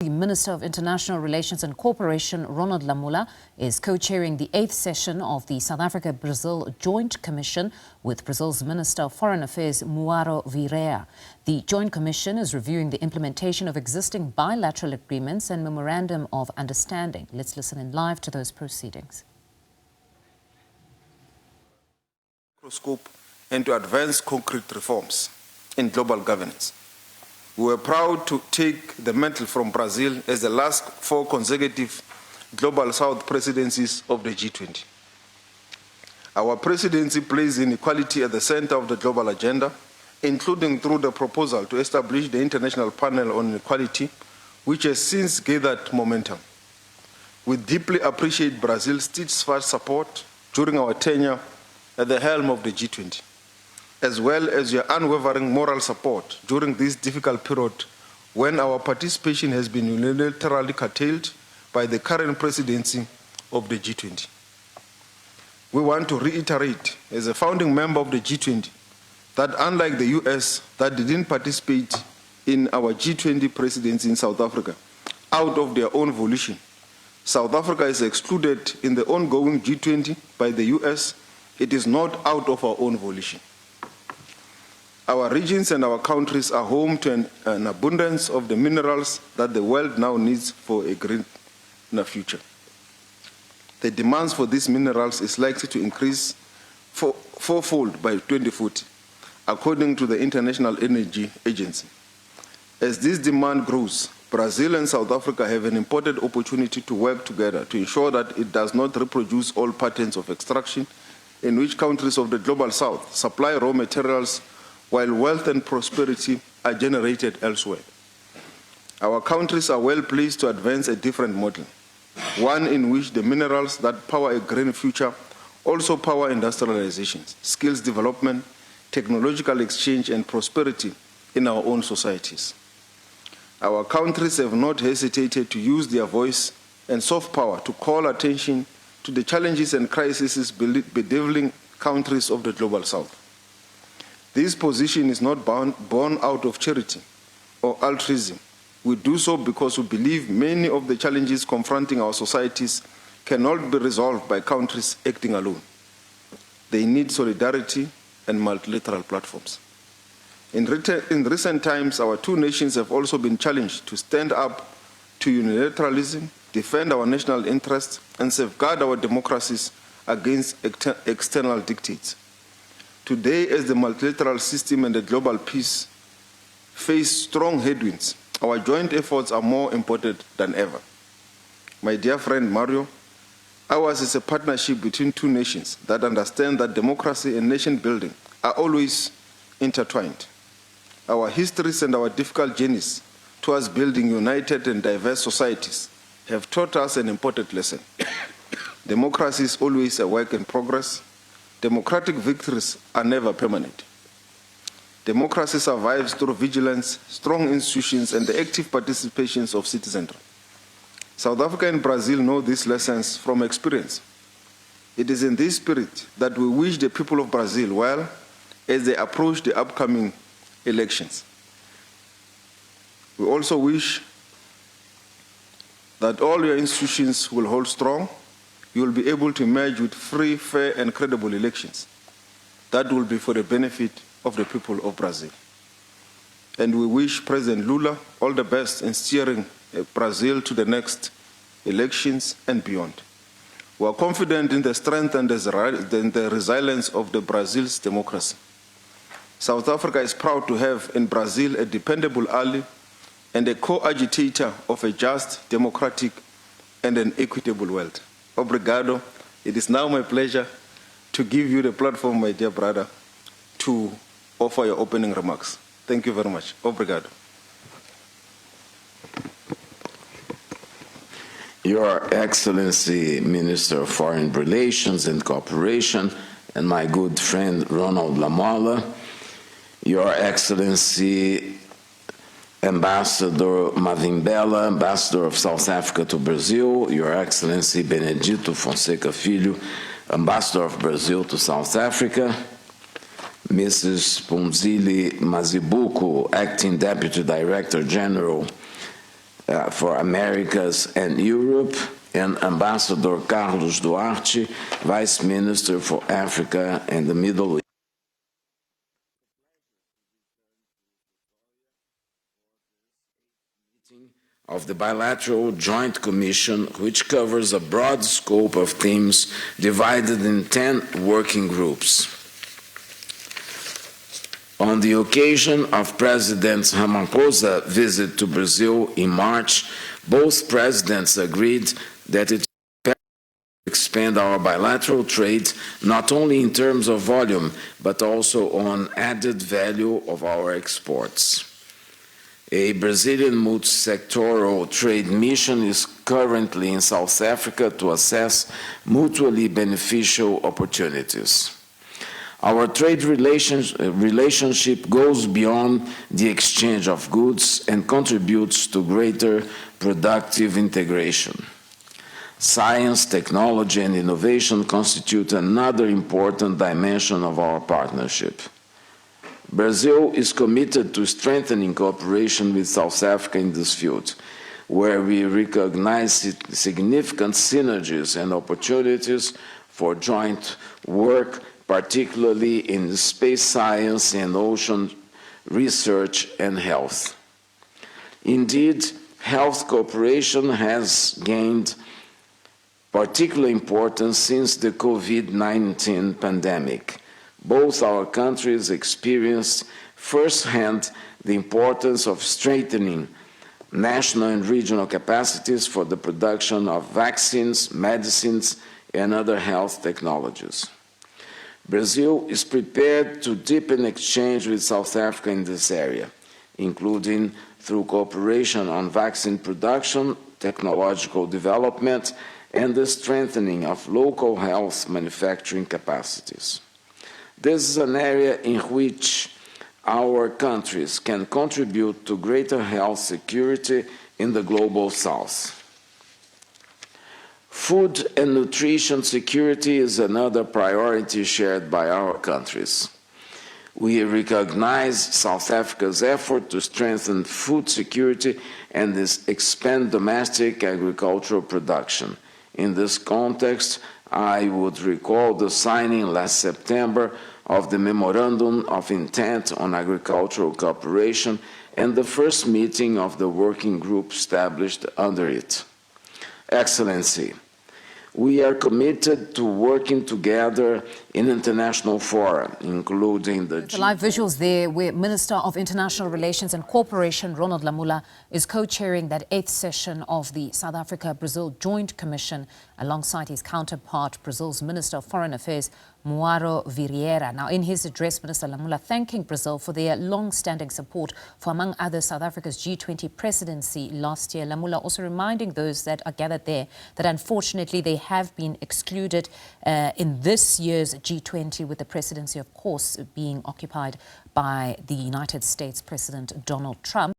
The Minister of International Relations and Cooperation, Ronald Lamola, is co-chairing the 8th session of the South Africa-Brazil Joint Commission with Brazil's Minister of Foreign Affairs, Mauro Vieira. The Joint Commission is reviewing the implementation of existing bilateral agreements and memorandum of understanding. Let's listen in live to those proceedings. And to advance concrete reforms in global governance. We were proud to take the mantle from Brazil as the last 4 consecutive Global South presidencies of the G20. Our presidency places inequality at the center of the global agenda, including through the proposal to establish the International Panel on Inequality, which has since gathered momentum. We deeply appreciate Brazil's steadfast support during our tenure at the helm of the G20, as well as your unwavering moral support during this difficult period when our participation has been unilaterally curtailed by the current presidency of the G20. We want to reiterate, as a founding member of the G20, that unlike the US that didn't participate in our G20 presidency in South Africa out of their own volition, South Africa is excluded in the ongoing G20 by the US. It is not out of our own volition. Our regions and our countries are home to an abundance of the minerals that the world now needs for a greener future. The demands for these minerals is likely to increase fourfold by 2040, according to the International Energy Agency. As this demand grows, Brazil and South Africa have an important opportunity to work together to ensure that it does not reproduce all patterns of extraction in which countries of the Global South supply raw materials while wealth and prosperity are generated elsewhere. Our countries are well placed to advance a different model, one in which the minerals that power a green future also power industrialization, skills development, technological exchange, and prosperity in our own societies. Our countries have not hesitated to use their voice and soft power to call attention to the challenges and crises bedeviling countries of the Global South. This position is not born out of charity or altruism. We do so because we believe many of the challenges confronting our societies cannot be resolved by countries acting alone. They need solidarity and multilateral platforms. In recent times, our 2 nations have also been challenged to stand up to unilateralism, defend our national interests, and safeguard our democracies against external dictates. Today, as the multilateral system and the global peace face strong headwinds, our joint efforts are more important than ever. My dear friend Mauro, ours is a partnership between 2 nations that understand that democracy and nation building are always intertwined. Our histories and our difficult journeys towards building united and diverse societies have taught us an important lesson. Democracy is always a work in progress. Democratic victories are never permanent. Democracy survives through vigilance, strong institutions, and the active participations of citizenry. South Africa and Brazil know these lessons from experience. It is in this spirit that we wish the people of Brazil well as they approach the upcoming elections. We also wish that all your institutions will hold strong. You will be able to emerge with free, fair, and credible elections. That will be for the benefit of the people of Brazil. And we wish President Lula all the best in steering Brazil to the next elections and beyond. We are confident in the strength and the resilience of Brazil's democracy. South Africa is proud to have in Brazil a dependable ally and a co-agitator of a just, democratic, and an equitable world. Obrigado. It is now my pleasure to give you the platform, my dear brother, to offer your opening remarks. Thank you very much. Obrigado. Your Excellency, Minister of Foreign Relations and Cooperation, and my good friend Ronald Lamola, Your Excellency, Ambassador Mavimbela, Ambassador of South Africa to Brazil, Your Excellency Benedito Fonseca Filho, Ambassador of Brazil to South Africa, Mrs. Ponzili Mazibuko, Acting Deputy Director General for Americas and Europe, and Ambassador Carlos Duarte, Vice Minister for Africa and the Middle East. Of the Bilateral Joint Commission, which covers a broad scope of themes divided in 10 working groups. On the occasion of President Ramaphosa's visit to Brazil in March, both presidents agreed that it is to expand our bilateral trade not only in terms of volume, but also on added value of our exports. A Brazilian multi-sectoral trade mission is currently in South Africa to assess mutually beneficial opportunities. Our trade relationship goes beyond the exchange of goods and contributes to greater productive integration. Science, technology, and innovation constitute another important dimension of our partnership. Brazil is committed to strengthening cooperation with South Africa in this field, where we recognize significant synergies and opportunities for joint work, particularly in space science and ocean research and health. Indeed, health cooperation has gained particular importance since the COVID-19 pandemic. Both our countries experienced firsthand the importance of strengthening national and regional capacities for the production of vaccines, medicines, and other health technologies. Brazil is prepared to deepen exchange with South Africa in this area, including through cooperation on vaccine production, technological development, and the strengthening of local health manufacturing capacities. This is an area in which our countries can contribute to greater health security in the global south. Food and nutrition security is another priority shared by our countries. We recognize South Africa's effort to strengthen food security and expand domestic agricultural production. In this context, I would recall the signing last September of the Memorandum of Intent on Agricultural Cooperation and the first meeting of the working group established under it. Excellency, we are committed to working together in international fora, including the live visuals there where Minister of International Relations and Cooperation Ronald Lamola is co-chairing that 8th session of the South Africa-Brazil Joint Commission alongside his counterpart, Brazil's Minister of Foreign Affairs, Mauro Vieira. Now, in his address, Minister Lamola thanking Brazil for their long-standing support for, among others, South Africa's G20 presidency last year. Lamola also reminding those that are gathered there that unfortunately they have been excluded in this year's G20, with the presidency, of course, being occupied by the United States President Donald Trump.